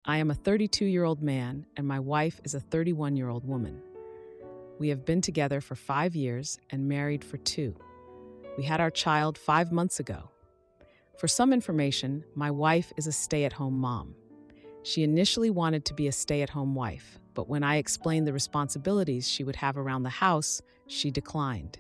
I am a 32-year-old man, and my wife is a 31-year-old woman. We have been together for 5 years and married for 2. We had our child 5 months ago. For some information, my wife is a stay-at-home mom. She initially wanted to be a stay-at-home wife, but when I explained the responsibilities she would have around the house, she declined.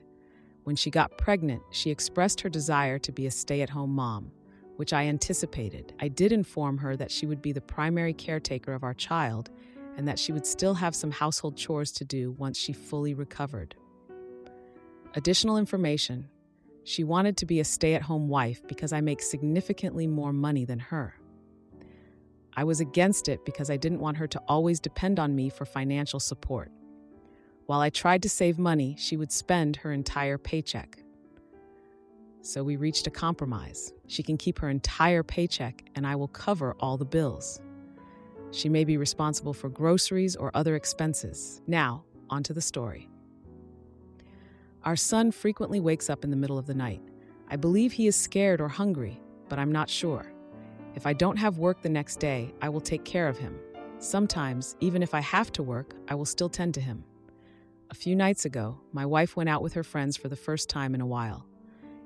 When she got pregnant, she expressed her desire to be a stay-at-home mom, which I anticipated. I did inform her that she would be the primary caretaker of our child and that she would still have some household chores to do once she fully recovered. Additional information: she wanted to be a stay-at-home wife because I make significantly more money than her. I was against it because I didn't want her to always depend on me for financial support. While I tried to save money, she would spend her entire paycheck. So we reached a compromise. She can keep her entire paycheck and I will cover all the bills. She may be responsible for groceries or other expenses. Now, onto the story. Our son frequently wakes up in the middle of the night. I believe he is scared or hungry, but I'm not sure. If I don't have work the next day, I will take care of him. Sometimes, even if I have to work, I will still tend to him. A few nights ago, my wife went out with her friends for the first time in a while.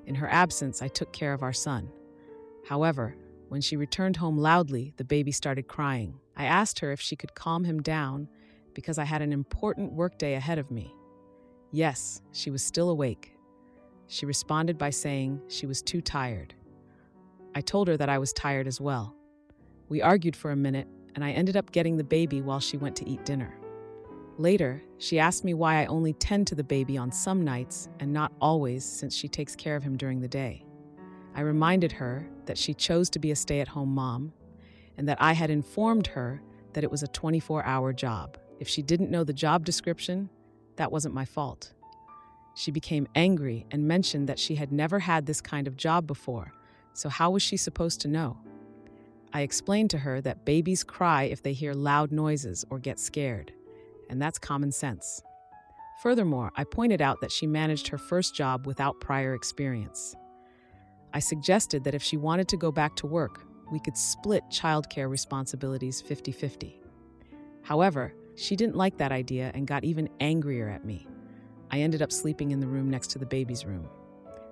In her absence, I took care of our son. However, when she returned home loudly, the baby started crying. I asked her if she could calm him down because I had an important workday ahead of me. Yes, she was still awake. She responded by saying she was too tired. I told her that I was tired as well. We argued for a minute, and I ended up getting the baby while she went to eat dinner. Later, she asked me why I only tend to the baby on some nights and not always, since she takes care of him during the day. I reminded her that she chose to be a stay-at-home mom and that I had informed her that it was a 24-hour job. If she didn't know the job description, that wasn't my fault. She became angry and mentioned that she had never had this kind of job before, so how was she supposed to know? I explained to her that babies cry if they hear loud noises or get scared, and that's common sense. Furthermore, I pointed out that she managed her first job without prior experience. I suggested that if she wanted to go back to work, we could split childcare responsibilities 50-50. However, she didn't like that idea and got even angrier at me. I ended up sleeping in the room next to the baby's room.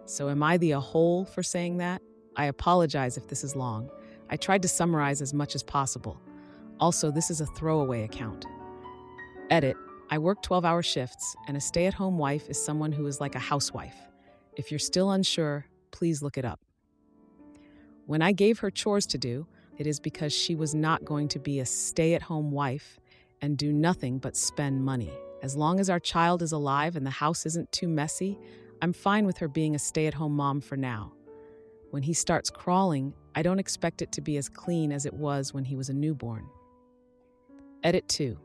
So am I the a-hole for saying that? I apologize if this is long. I tried to summarize as much as possible. Also, this is a throwaway account. Edit: I work 12-hour shifts, and a stay-at-home wife is someone who is like a housewife. If you're still unsure, please look it up. When I gave her chores to do, it is because she was not going to be a stay-at-home wife and do nothing but spend money. As long as our child is alive and the house isn't too messy, I'm fine with her being a stay-at-home mom for now. When he starts crawling, I don't expect it to be as clean as it was when he was a newborn. Edit 2.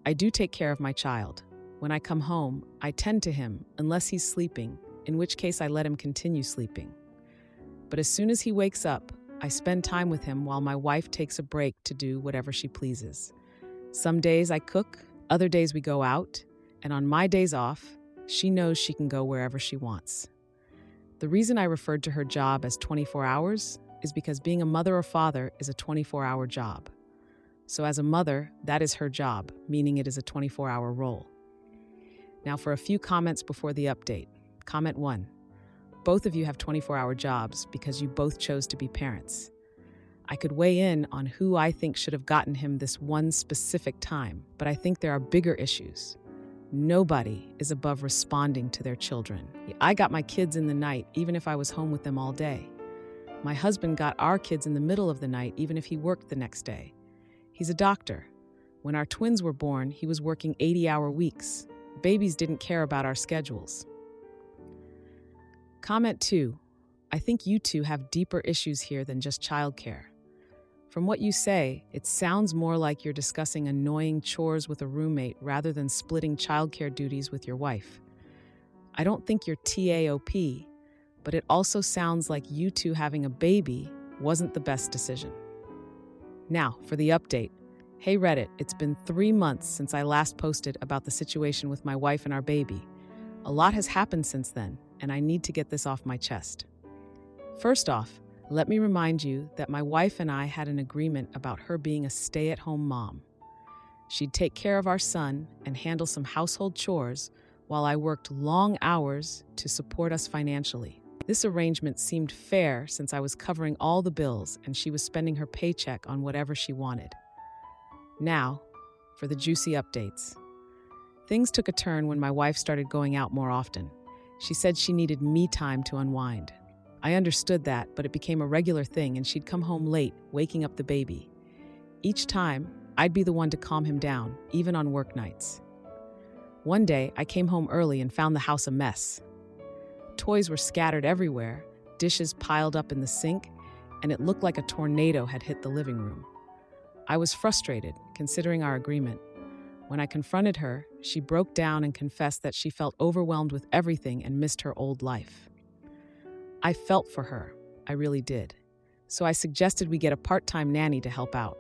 I do take care of my child. When I come home, I tend to him unless he's sleeping, in which case I let him continue sleeping. But as soon as he wakes up, I spend time with him while my wife takes a break to do whatever she pleases. Some days I cook, other days we go out, and on my days off, she knows she can go wherever she wants. The reason I referred to her job as 24 hours is because being a mother or father is a 24-hour job. So as a mother, that is her job, meaning it is a 24-hour role. Now for a few comments before the update. Comment 1. Both of you have 24-hour jobs because you both chose to be parents. I could weigh in on who I think should have gotten him this one specific time, but I think there are bigger issues. Nobody is above responding to their children. I got my kids in the night, even if I was home with them all day. My husband got our kids in the middle of the night, even if he worked the next day. He's a doctor. When our twins were born, he was working 80-hour weeks. Babies didn't care about our schedules. Comment 2. I think you two have deeper issues here than just childcare. From what you say, it sounds more like you're discussing annoying chores with a roommate rather than splitting childcare duties with your wife. I don't think you're TAOP, but it also sounds like you two having a baby wasn't the best decision. Now, for the update. Hey Reddit, it's been 3 months since I last posted about the situation with my wife and our baby. A lot has happened since then, and I need to get this off my chest. First off, Let me remind you that my wife and I had an agreement about her being a stay-at-home mom. She'd take care of our son and handle some household chores while I worked long hours to support us financially. This arrangement seemed fair since I was covering all the bills and she was spending her paycheck on whatever she wanted. Now, for the juicy updates. Things took a turn when my wife started going out more often. She said she needed me time to unwind. I understood that, but it became a regular thing and she'd come home late, waking up the baby. Each time, I'd be the one to calm him down, even on work nights. One day, I came home early and found the house a mess. Toys were scattered everywhere, dishes piled up in the sink, and it looked like a tornado had hit the living room. I was frustrated, considering our agreement. When I confronted her, she broke down and confessed that she felt overwhelmed with everything and missed her old life. I felt for her, I really did. So I suggested we get a part-time nanny to help out.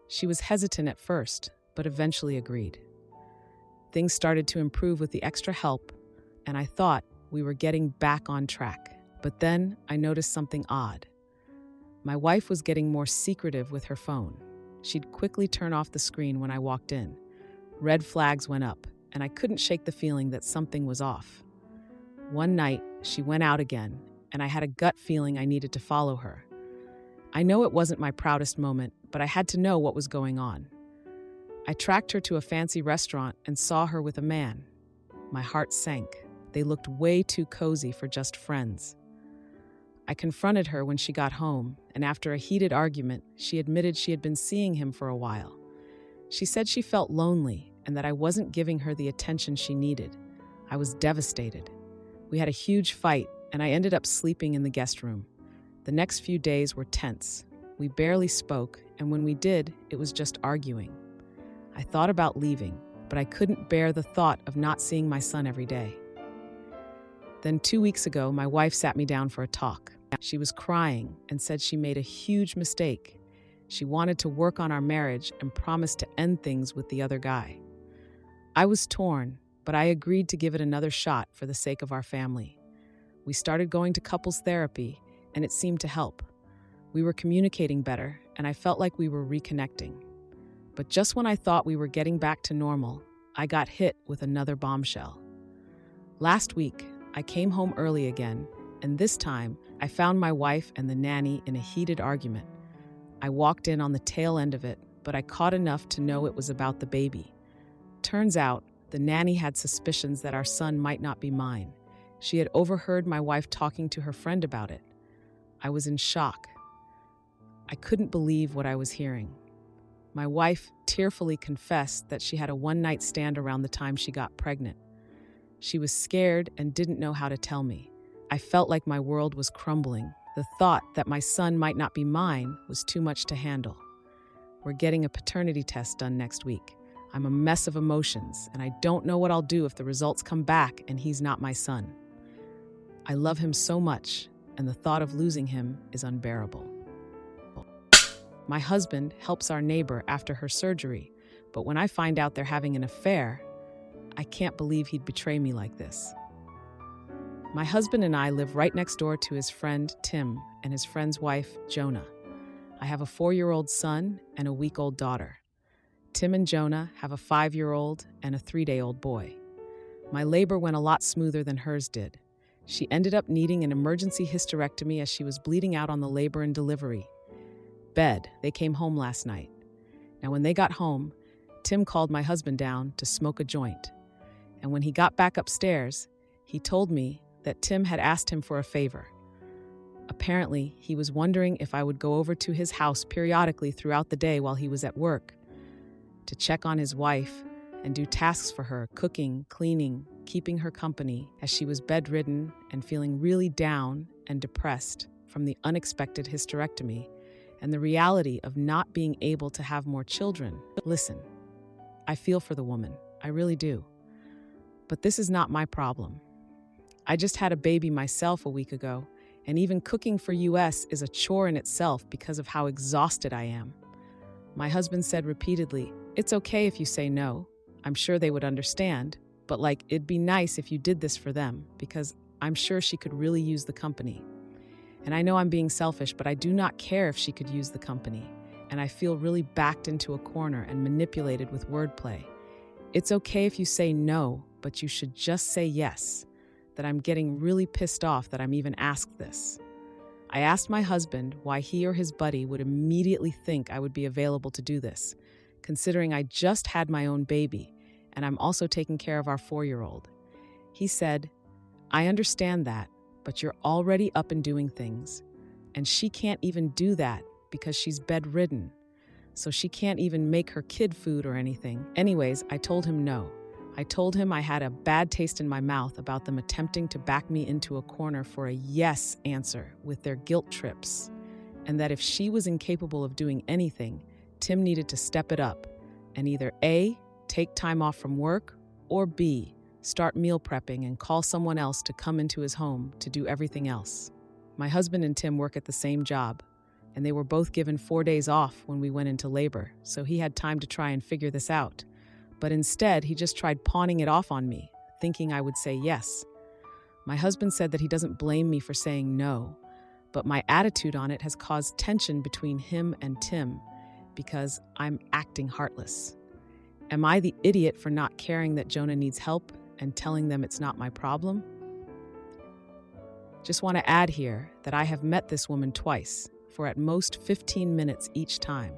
She was hesitant at first, but eventually agreed. Things started to improve with the extra help, and I thought we were getting back on track. But then I noticed something odd. My wife was getting more secretive with her phone. She'd quickly turn off the screen when I walked in. Red flags went up, and I couldn't shake the feeling that something was off. One night, she went out again, and I had a gut feeling I needed to follow her. I know it wasn't my proudest moment, but I had to know what was going on. I tracked her to a fancy restaurant and saw her with a man. My heart sank. They looked way too cozy for just friends. I confronted her when she got home, and after a heated argument, she admitted she had been seeing him for a while. She said she felt lonely and that I wasn't giving her the attention she needed. I was devastated. We had a huge fight, and I ended up sleeping in the guest room. The next few days were tense. We barely spoke, and when we did, it was just arguing. I thought about leaving, but I couldn't bear the thought of not seeing my son every day. Then 2 weeks ago, my wife sat me down for a talk. She was crying and said she made a huge mistake. She wanted to work on our marriage and promised to end things with the other guy. I was torn, but I agreed to give it another shot for the sake of our family. We started going to couples therapy, and it seemed to help. We were communicating better, and I felt like we were reconnecting. But just when I thought we were getting back to normal, I got hit with another bombshell. Last week, I came home early again, and this time, I found my wife and the nanny in a heated argument. I walked in on the tail end of it, but I caught enough to know it was about the baby. Turns out, the nanny had suspicions that our son might not be mine. She had overheard my wife talking to her friend about it. I was in shock. I couldn't believe what I was hearing. My wife tearfully confessed that she had a one-night stand around the time she got pregnant. She was scared and didn't know how to tell me. I felt like my world was crumbling. The thought that my son might not be mine was too much to handle. We're getting a paternity test done next week. I'm a mess of emotions, and I don't know what I'll do if the results come back and he's not my son. I love him so much, and the thought of losing him is unbearable. My husband helps our neighbor after her surgery, but when I find out they're having an affair, I can't believe he'd betray me like this. My husband and I live right next door to his friend Tim and his friend's wife, Jonah. I have a 4-year-old son and a week-old daughter. Tim and Jonah have a 5-year-old and a 3-day-old boy. My labor went a lot smoother than hers did. She ended up needing an emergency hysterectomy as she was bleeding out on the labor and delivery. They came home last night. Now, when they got home, Tim called my husband down to smoke a joint. And when he got back upstairs, he told me that Tim had asked him for a favor. Apparently, he was wondering if I would go over to his house periodically throughout the day while he was at work to check on his wife and do tasks for her, cooking, cleaning, keeping her company, as she was bedridden and feeling really down and depressed from the unexpected hysterectomy and the reality of not being able to have more children. Listen, I feel for the woman. I really do. But this is not my problem. I just had a baby myself a week ago, and even cooking for US is a chore in itself because of how exhausted I am. My husband said repeatedly, "It's okay if you say no. I'm sure they would understand, but it'd be nice if you did this for them, because I'm sure she could really use the company." And I know I'm being selfish, but I do not care if she could use the company. And I feel really backed into a corner and manipulated with wordplay. It's okay if you say no, but you should just say yes. That I'm getting really pissed off that I'm even asked this. I asked my husband why he or his buddy would immediately think I would be available to do this, considering I just had my own baby, and I'm also taking care of our 4-year-old. He said, I understand that, but you're already up and doing things, and she can't even do that because she's bedridden, so she can't even make her kid food or anything. Anyways, I told him no. I told him I had a bad taste in my mouth about them attempting to back me into a corner for a yes answer with their guilt trips, and that if she was incapable of doing anything, Tim needed to step it up and either A, take time off from work, or B, start meal prepping and call someone else to come into his home to do everything else. My husband and Tim work at the same job, and they were both given 4 days off when we went into labor, so he had time to try and figure this out. But instead, he just tried pawning it off on me, thinking I would say yes. My husband said that he doesn't blame me for saying no, but my attitude on it has caused tension between him and Tim because I'm acting heartless. Am I the idiot for not caring that Jonah needs help and telling them it's not my problem? Just want to add here that I have met this woman twice, for at most 15 minutes each time.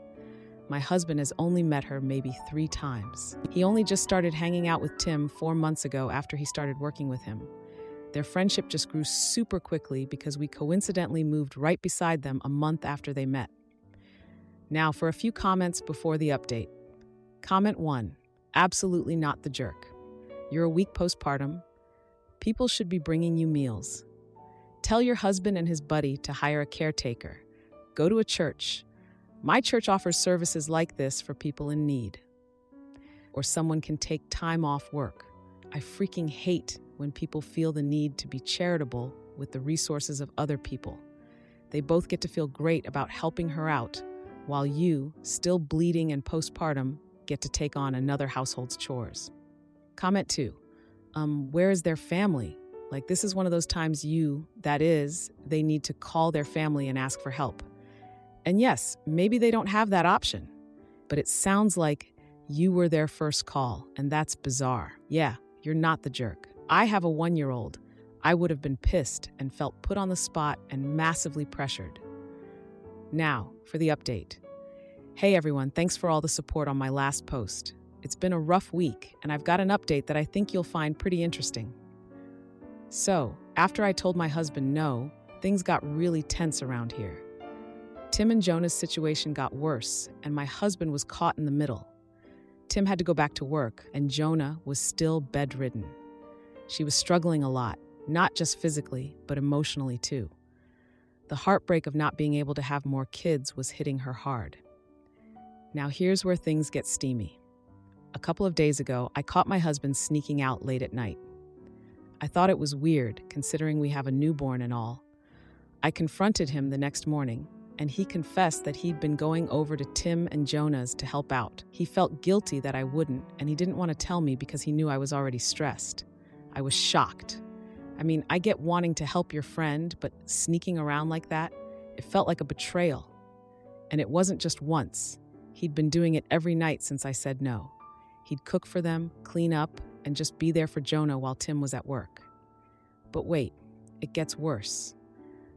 My husband has only met her maybe 3 times. He only just started hanging out with Tim 4 months ago after he started working with him. Their friendship just grew super quickly because we coincidentally moved right beside them a month after they met. Now for a few comments before the update. Comment 1. Absolutely not the jerk. You're a week postpartum. People should be bringing you meals. Tell your husband and his buddy to hire a caretaker. Go to a church. My church offers services like this for people in need. Or someone can take time off work. I freaking hate when people feel the need to be charitable with the resources of other people. They both get to feel great about helping her out, while you, still bleeding and postpartum, get to take on another household's chores. Comment 2. Where is their family? Like, this is one of those times they need to call their family and ask for help. And yes, maybe they don't have that option, but it sounds like you were their first call, and that's bizarre. Yeah, you're not the jerk. I have a 1-year-old. I would have been pissed and felt put on the spot and massively pressured. Now, for the update. Hey everyone, thanks for all the support on my last post. It's been a rough week, and I've got an update that I think you'll find pretty interesting. So, after I told my husband no, things got really tense around here. Tim and Jonah's situation got worse, and my husband was caught in the middle. Tim had to go back to work, and Jonah was still bedridden. She was struggling a lot, not just physically, but emotionally too. The heartbreak of not being able to have more kids was hitting her hard. Now here's where things get steamy. A couple of days ago, I caught my husband sneaking out late at night. I thought it was weird, considering we have a newborn and all. I confronted him the next morning, and he confessed that he'd been going over to Tim and Jonah's to help out. He felt guilty that I wouldn't, and he didn't want to tell me because he knew I was already stressed. I was shocked. I mean, I get wanting to help your friend, but sneaking around like that, it felt like a betrayal. And it wasn't just once. He'd been doing it every night since I said no. He'd cook for them, clean up, and just be there for Jonah while Tim was at work. But wait, it gets worse.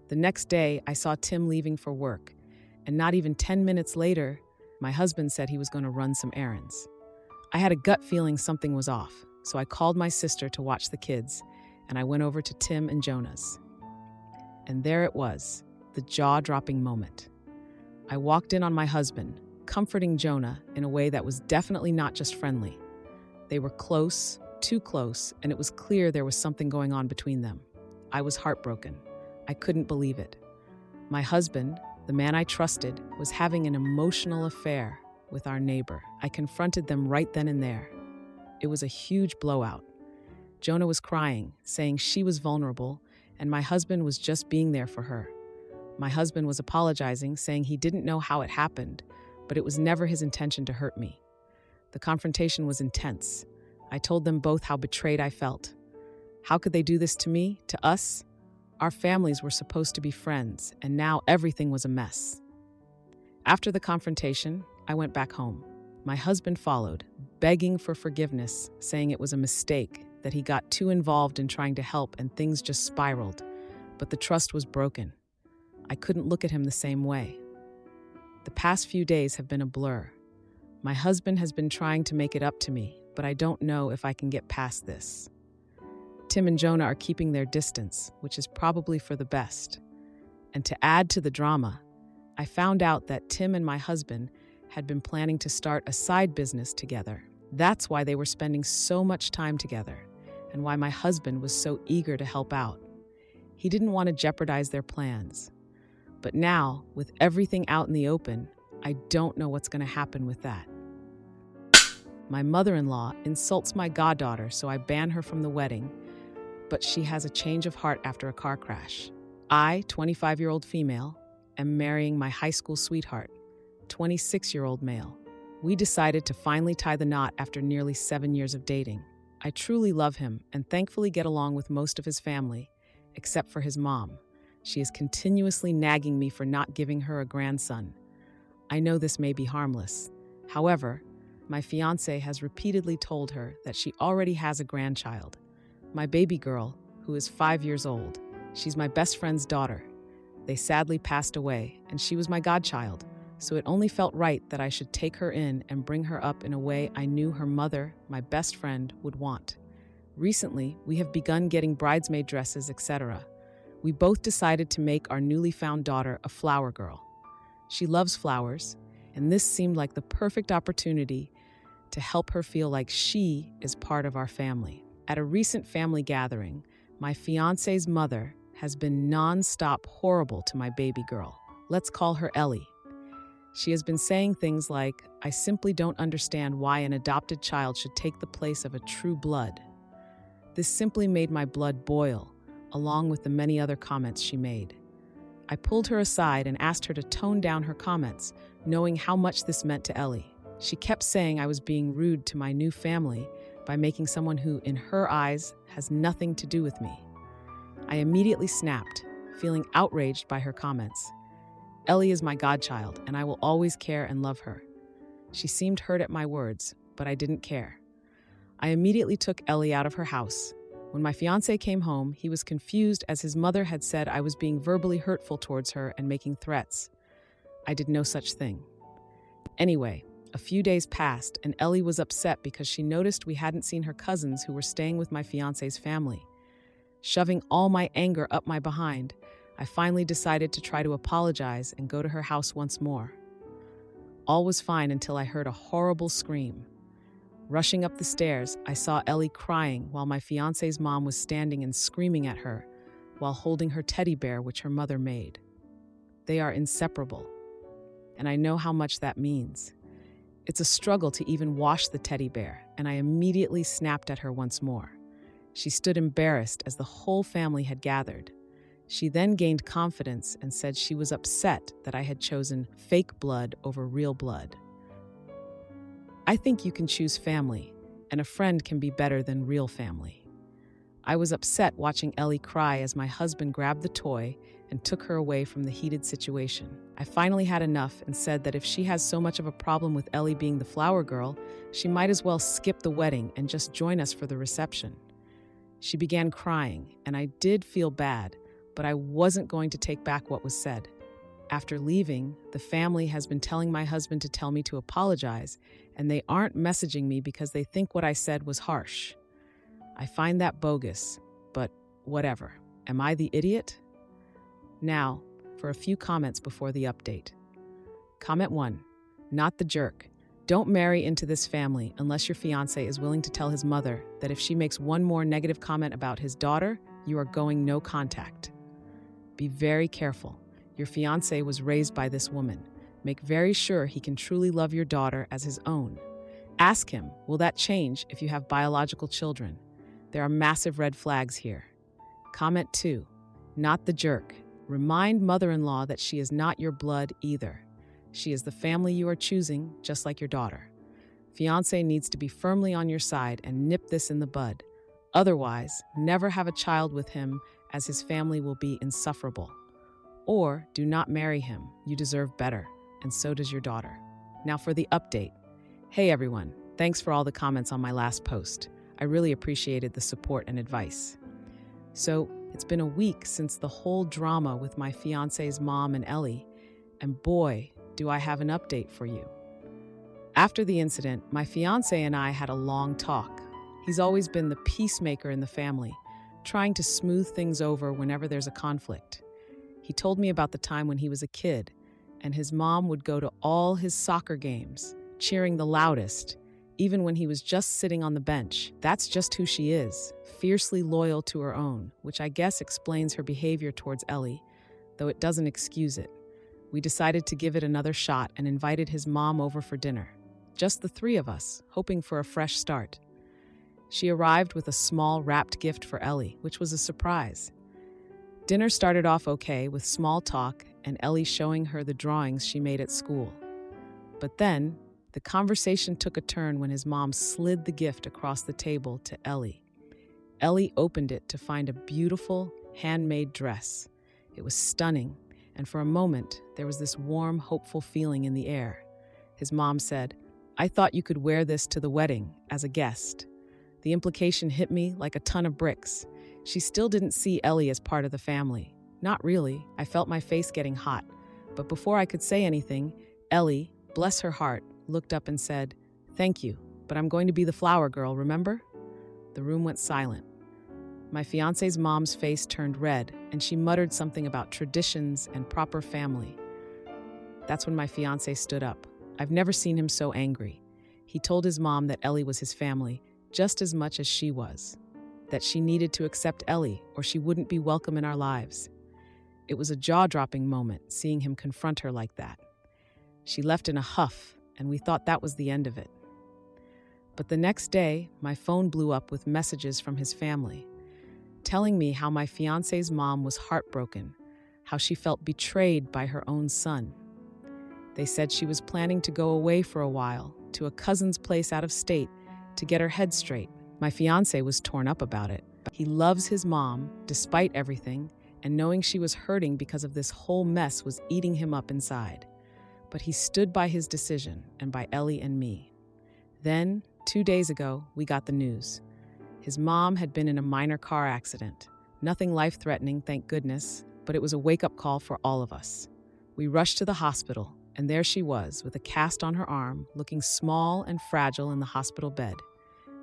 The next day, I saw Tim leaving for work, and not even 10 minutes later, my husband said he was going to run some errands. I had a gut feeling something was off, so I called my sister to watch the kids, and I went over to Tim and Jonah's. And there it was, the jaw-dropping moment. I walked in on my husband, comforting Jonah in a way that was definitely not just friendly. They were close, too close, and it was clear there was something going on between them. I was heartbroken. I couldn't believe it. My husband, the man I trusted, was having an emotional affair with our neighbor. I confronted them right then and there. It was a huge blowout. Jonah was crying, saying she was vulnerable, and my husband was just being there for her. My husband was apologizing, saying he didn't know how it happened, but it was never his intention to hurt me. The confrontation was intense. I told them both how betrayed I felt. How could they do this to me, to us? Our families were supposed to be friends, and now everything was a mess. After the confrontation, I went back home. My husband followed, begging for forgiveness, saying it was a mistake, that he got too involved in trying to help and things just spiraled. But the trust was broken. I couldn't look at him the same way. The past few days have been a blur. My husband has been trying to make it up to me, but I don't know if I can get past this. Tim and Jonah are keeping their distance, which is probably for the best. And to add to the drama, I found out that Tim and my husband had been planning to start a side business together. That's why they were spending so much time together, and why my husband was so eager to help out. He didn't want to jeopardize their plans. But now, with everything out in the open, I don't know what's going to happen with that. My mother-in-law insults my goddaughter, so I ban her from the wedding, but she has a change of heart after a car crash. I, 25-year-old female, am marrying my high school sweetheart, 26-year-old male. We decided to finally tie the knot after nearly 7 years of dating. I truly love him and thankfully get along with most of his family, except for his mom. She is continuously nagging me for not giving her a grandson. I know this may be harmless. However, my fiancé has repeatedly told her that she already has a grandchild, my baby girl, who is 5 years old. She's my best friend's daughter. They sadly passed away, and she was my godchild, so it only felt right that I should take her in and bring her up in a way I knew her mother, my best friend, would want. Recently, we have begun getting bridesmaid dresses, etc. We both decided to make our newly found daughter a flower girl. She loves flowers, and this seemed like the perfect opportunity to help her feel like she is part of our family. At a recent family gathering, my fiancé's mother has been non-stop horrible to my baby girl. Let's call her Ellie. She has been saying things like, "I simply don't understand why an adopted child should take the place of a true blood." This simply made my blood boil, along with the many other comments she made. I pulled her aside and asked her to tone down her comments, knowing how much this meant to Ellie. She kept saying I was being rude to my new family by making someone who, in her eyes, has nothing to do with me. I immediately snapped, feeling outraged by her comments. Ellie is my godchild, and I will always care and love her. She seemed hurt at my words, but I didn't care. I immediately took Ellie out of her house. When my fiancé came home, he was confused as his mother had said I was being verbally hurtful towards her and making threats. I did no such thing. Anyway, a few days passed, and Ellie was upset because she noticed we hadn't seen her cousins who were staying with my fiancé's family. Shoving all my anger up my behind, I finally decided to try to apologize and go to her house once more. All was fine until I heard a horrible scream. Rushing up the stairs, I saw Ellie crying while my fiancé's mom was standing and screaming at her while holding her teddy bear which her mother made. They are inseparable, and I know how much that means. It's a struggle to even wash the teddy bear, and I immediately snapped at her once more. She stood embarrassed as the whole family had gathered. She then gained confidence and said she was upset that I had chosen fake blood over real blood. I think you can choose family, and a friend can be better than real family. I was upset watching Ellie cry as my husband grabbed the toy and took her away from the heated situation. I finally had enough and said that if she has so much of a problem with Ellie being the flower girl, she might as well skip the wedding and just join us for the reception. She began crying, and I did feel bad, but I wasn't going to take back what was said. After leaving, the family has been telling my husband to tell me to apologize, and they aren't messaging me because they think what I said was harsh. I find that bogus, but whatever. Am I the idiot? Now, for a few comments before the update. Comment 1. Not the jerk. Don't marry into this family unless your fiancé is willing to tell his mother that if she makes one more negative comment about his daughter, you are going no contact. Be very careful. Your fiancé was raised by this woman. Make very sure he can truly love your daughter as his own. Ask him, will that change if you have biological children? There are massive red flags here. Comment 2. Not the jerk. Remind mother-in-law that she is not your blood either. She is the family you are choosing, just like your daughter. Fiancé needs to be firmly on your side and nip this in the bud. Otherwise, never have a child with him as his family will be insufferable. Or do not marry him, you deserve better, and so does your daughter. Now for the update. Hey everyone, thanks for all the comments on my last post. I really appreciated the support and advice. So, it's been a week since the whole drama with my fiance's mom and Ellie, and boy, do I have an update for you. After the incident, my fiance and I had a long talk. He's always been the peacemaker in the family, trying to smooth things over whenever there's a conflict. He told me about the time when he was a kid, and his mom would go to all his soccer games, cheering the loudest, even when he was just sitting on the bench. That's just who she is, fiercely loyal to her own, which I guess explains her behavior towards Ellie, though it doesn't excuse it. We decided to give it another shot and invited his mom over for dinner. Just the three of us, hoping for a fresh start. She arrived with a small wrapped gift for Ellie, which was a surprise. Dinner started off okay with small talk and Ellie showing her the drawings she made at school. But then, the conversation took a turn when his mom slid the gift across the table to Ellie. Ellie opened it to find a beautiful, handmade dress. It was stunning, and for a moment, there was this warm, hopeful feeling in the air. His mom said, "I thought you could wear this to the wedding as a guest." The implication hit me like a ton of bricks. She still didn't see Ellie as part of the family. Not really. I felt my face getting hot. But before I could say anything, Ellie, bless her heart, looked up and said, "Thank you, but I'm going to be the flower girl, remember?" The room went silent. My fiance's mom's face turned red, and she muttered something about traditions and proper family. That's when my fiance stood up. I've never seen him so angry. He told his mom that Ellie was his family, just as much as she was. That she needed to accept Ellie, or she wouldn't be welcome in our lives. It was a jaw-dropping moment, seeing him confront her like that. She left in a huff, and we thought that was the end of it. But the next day, my phone blew up with messages from his family, telling me how my fiance's mom was heartbroken, how she felt betrayed by her own son. They said she was planning to go away for a while, to a cousin's place out of state, to get her head straight. My fiance was torn up about it. He loves his mom, despite everything, and knowing she was hurting because of this whole mess was eating him up inside. But he stood by his decision and by Ellie and me. Then, 2 days ago, we got the news. His mom had been in a minor car accident. Nothing life-threatening, thank goodness, but it was a wake-up call for all of us. We rushed to the hospital, and there she was, with a cast on her arm, looking small and fragile in the hospital bed.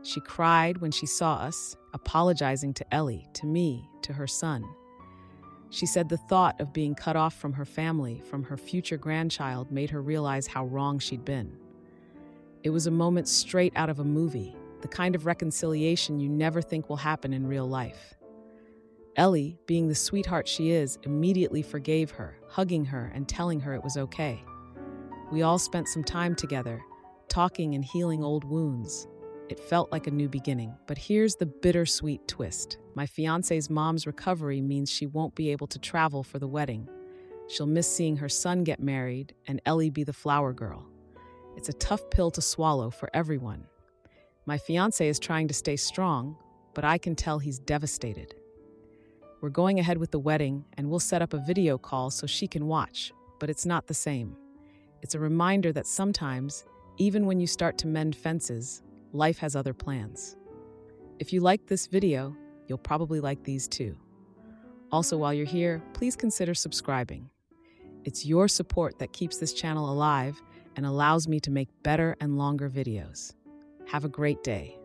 She cried when she saw us, apologizing to Ellie, to me, to her son. She said the thought of being cut off from her family, from her future grandchild, made her realize how wrong she'd been. It was a moment straight out of a movie, the kind of reconciliation you never think will happen in real life. Ellie, being the sweetheart she is, immediately forgave her, hugging her and telling her it was okay. We all spent some time together, talking and healing old wounds. It felt like a new beginning, but here's the bittersweet twist. My fiance's mom's recovery means she won't be able to travel for the wedding. She'll miss seeing her son get married and Ellie be the flower girl. It's a tough pill to swallow for everyone. My fiance is trying to stay strong, but I can tell he's devastated. We're going ahead with the wedding, and we'll set up a video call so she can watch, but it's not the same. It's a reminder that sometimes, even when you start to mend fences, life has other plans. If you liked this video, you'll probably like these too. Also, while you're here, please consider subscribing. It's your support that keeps this channel alive and allows me to make better and longer videos. Have a great day.